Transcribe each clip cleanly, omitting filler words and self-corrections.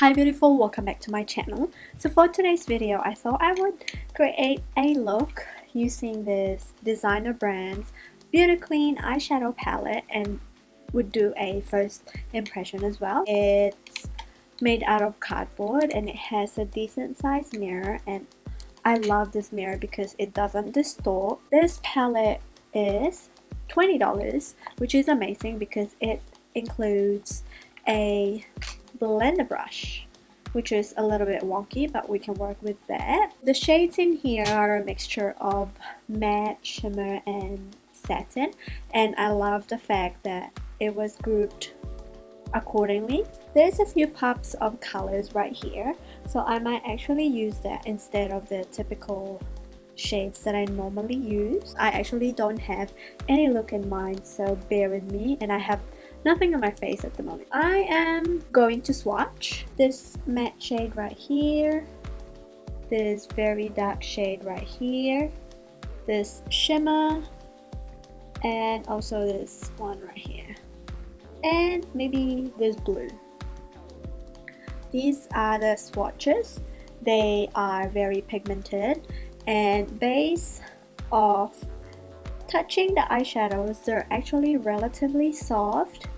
Hi beautiful, welcome back to my channel. So for today's video, I thought I would create a look using this designer brand's Beauty Queen eyeshadow palette and would do a first impression as well. It's made out of cardboard and it has a decent sized mirror, and I love this mirror because it doesn't distort. This palette is $20, which is amazing because it includes a blender brush, which is a little bit wonky, but we can work with that. The shades in here are a mixture of matte, shimmer, and satin, and I love the fact that it was grouped accordingly. There's a few pops of colors right here, so I might actually use that instead of the typical shades that I normally use. I actually don't have any look in mind, so bear with me, and I have nothing on my face at the moment. I am going to swatch this matte shade right here, this very dark shade right here, this shimmer, and also this one right here, and maybe this blue. These are the swatches. They are very pigmented, and based off touching the eyeshadows, they're actually relatively soft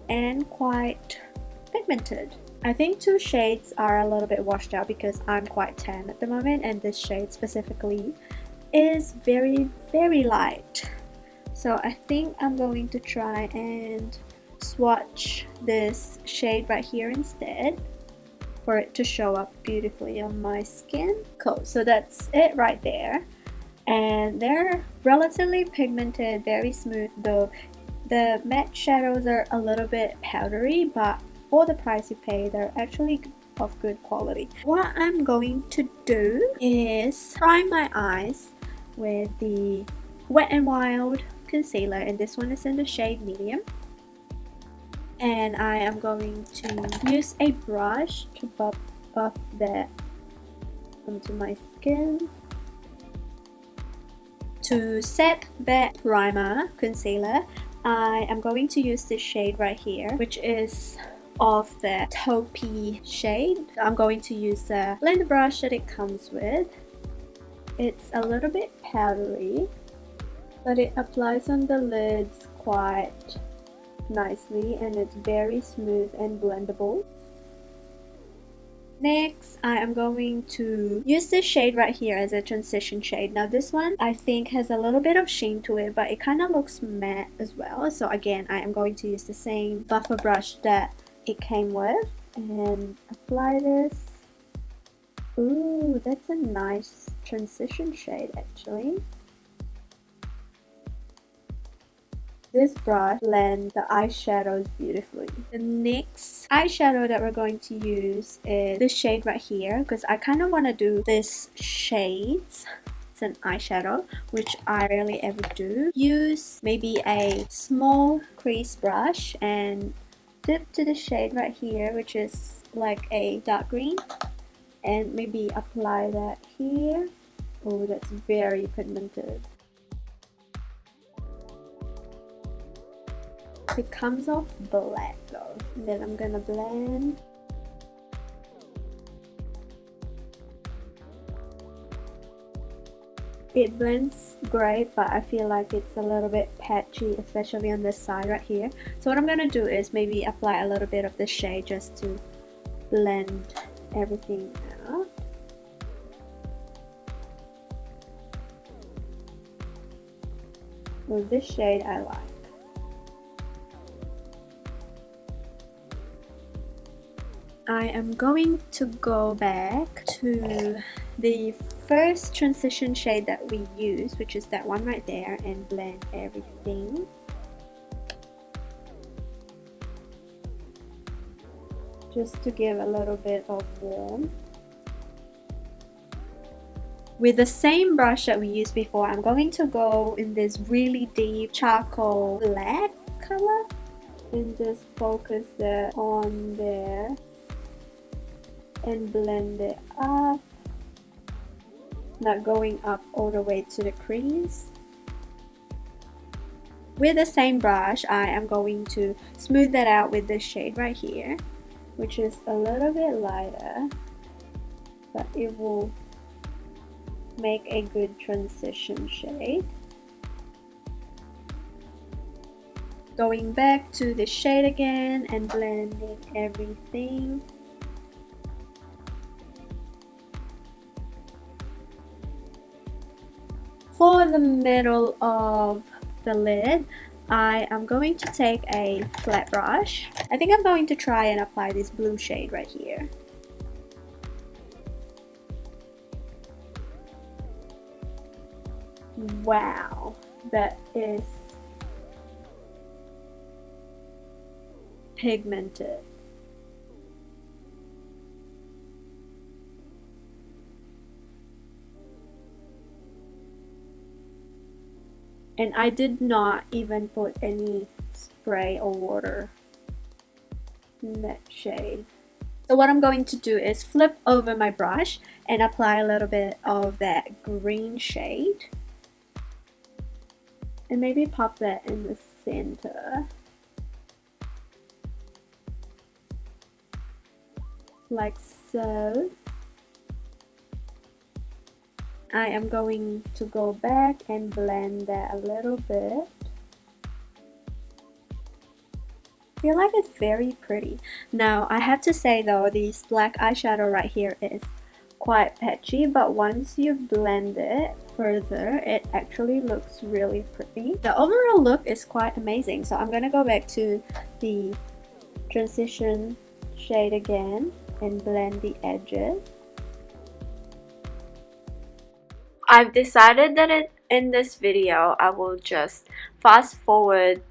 and quite pigmented. I think two shades are a little bit washed out because I'm quite tan at the moment, and this shade specifically is very light. So I think I'm going to try and swatch this shade right here instead for it to show up beautifully on my skin. Cool, so that's it right there. And they're relatively pigmented, very smooth, though the matte shadows are a little bit powdery, but for the price you pay, they're actually of good quality. What I'm going to do is prime my eyes with the Wet n Wild concealer, and this one is in the shade medium. And I am going to use a brush to buff that onto my skin. To set that primer concealer, I am going to use this shade right here, which is of the taupey shade. I'm going to use the blender brush that it comes with. It's a little bit powdery, but it applies on the lids quite nicely, and it's very smooth and blendable. Next, I am going to use this shade right here as a transition shade. Now this one I think has a little bit of sheen to it, but it kind of looks matte as well. So again, I am going to use the same buffer brush that it came with and apply this. Ooh, that's a nice transition shade actually. This brush blends the eyeshadows beautifully. The next eyeshadow that we're going to use is this shade right here, because I kind of want to do this shades as an eyeshadow, which I rarely ever do. Use maybe a small crease brush and dip to the shade right here, which is like a dark green, and maybe apply that here. Oh, that's very pigmented. It comes off black though. And then I'm gonna blend. It blends great, but I feel like it's a little bit patchy, especially on this side right here. So what I'm gonna do is maybe apply a little bit of the shade just to blend everything out. Well, this shade I like. I am going to go back to the first transition shade that we used, which is that one right there, and blend everything. Just to give a little bit of warmth. With the same brush that we used before, I'm going to go in this really deep charcoal black color and just focus that on there and blend it up, not going up all the way to the crease. With the same brush, I am going to smooth that out with this shade right here. which is a little bit lighter, but it will make a good transition shade. Going back to the shade again and blending everything. For the middle of the lid, I am going to take a flat brush. I think I'm going to try and apply this blue shade right here. Wow, that is pigmented. And I did not even put any spray or water in that shade. So what I'm going to do is flip over my brush and apply a little bit of that green shade. And maybe pop that in the center. Like so. I am going to go back and blend that a little bit. I feel like it's very pretty. Now I have to say though, this black eyeshadow right here is quite patchy, but once you blend it further, it actually looks really pretty. The overall look is quite amazing. So I'm gonna go back to the transition shade again and blend the edges. I've decided that in this video I will just fast forward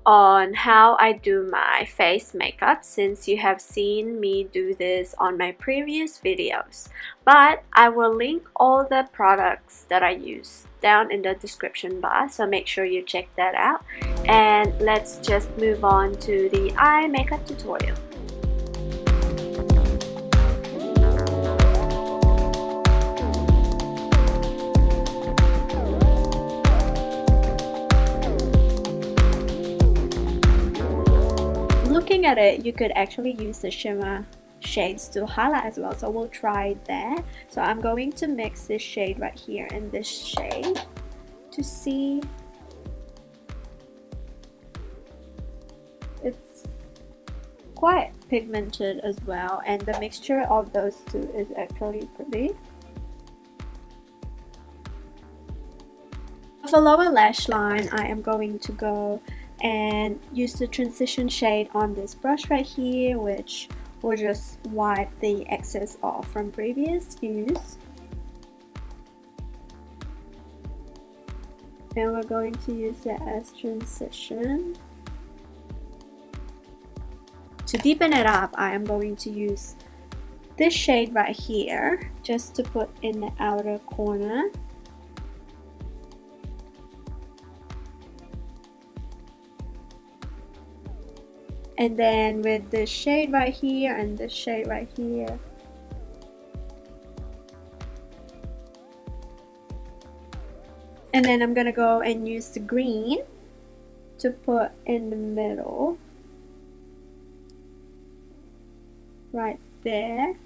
on how I do my face makeup, since you have seen me do this on my previous videos. But I will link all the products that I use down in the description bar, so make sure you check that out. And let's just move on to the eye makeup tutorial. Looking at it, you could actually use the shimmer shades to highlight as well, so we'll try that. So I'm going to mix this shade right here and this shade to see. It's quite pigmented as well, and the mixture of those two is actually pretty. For the lower lash line, I am going to go and use the transition shade on this brush right here, which will just wipe the excess off from previous use. And we're going to use that as transition. To deepen it up, I am going to use this shade right here just to put in the outer corner. And then with this shade right here and this shade right here. And then I'm gonna go and use the green to put in the middle. Right there.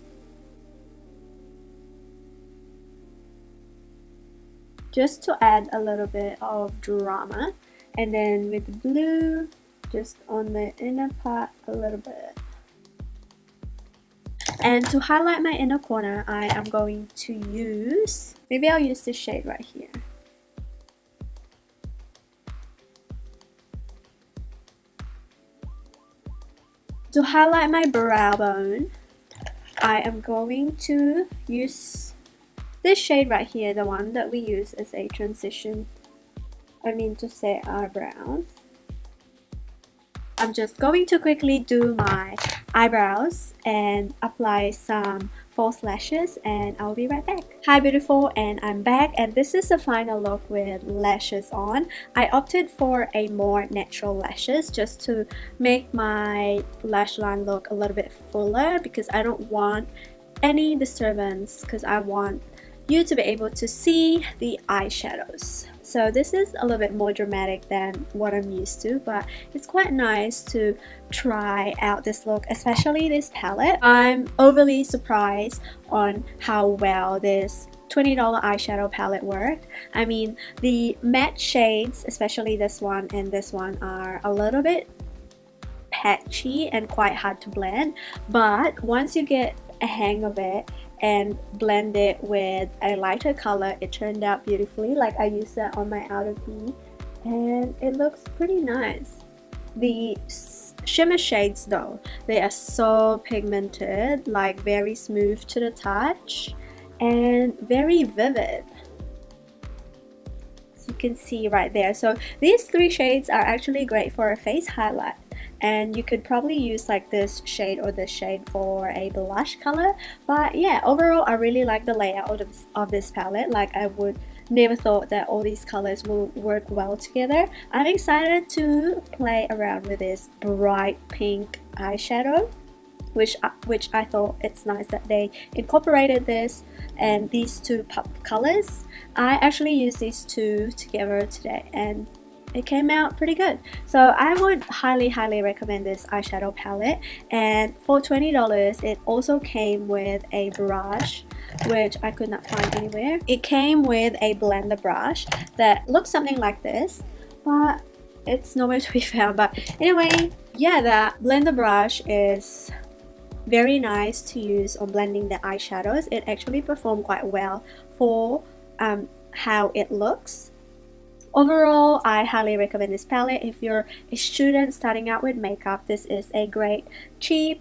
Just to add a little bit of drama. And then with the blue, just on the inner part a little bit. And to highlight my inner corner, I am going to use, maybe I'll use this shade right here. To highlight my brow bone, I am going to use this shade right here, the one that we use as a transition, to say eyebrows. I'm just going to quickly do my eyebrows and apply some false lashes, and I'll be right back. Hi beautiful, and I'm back, and this is the final look with lashes on. I opted for a more natural lashes just to make my lash line look a little bit fuller, because I don't want any disturbance, because I want you to be able to see the eyeshadows. So this is a little bit more dramatic than what I'm used to, but it's quite nice to try out this look, especially this palette. I'm overly surprised on how well this $20 eyeshadow palette worked. I mean, the matte shades, especially this one and this one, are a little bit patchy and quite hard to blend, but once you get a hang of it and blend it with a lighter color, it turned out beautifully. Like, I used that on my outer V and it looks pretty nice. The shimmer shades though, they are so pigmented, like very smooth to the touch and very vivid, as you can see right there. So these three shades are actually great for a face highlight, and you could probably use like this shade or this shade for a blush color. But yeah, overall I really like the layout of this palette. Like, I would never thought that all these colors will work well together. I'm excited to play around with this bright pink eyeshadow, which I thought it's nice that they incorporated this and these two pop colors. I actually used these two together today and it came out pretty good. So I would highly recommend this eyeshadow palette. And for $20 it also came with a brush, which I could not find anywhere. It came with a blender brush that looks something like this, but it's nowhere to be found. But anyway, yeah, the blender brush is very nice to use on blending the eyeshadows. It actually performed quite well for how it looks. Overall, I highly recommend this palette. If you're a student starting out with makeup, this is a great cheap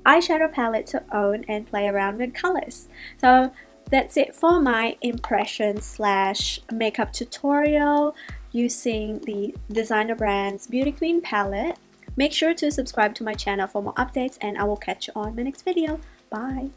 eyeshadow palette to own and play around with colors. So that's it for my impression slash makeup tutorial using the designer brand's Beauty Queen palette. Make sure to subscribe to my channel for more updates, and I will catch you on my next video. Bye!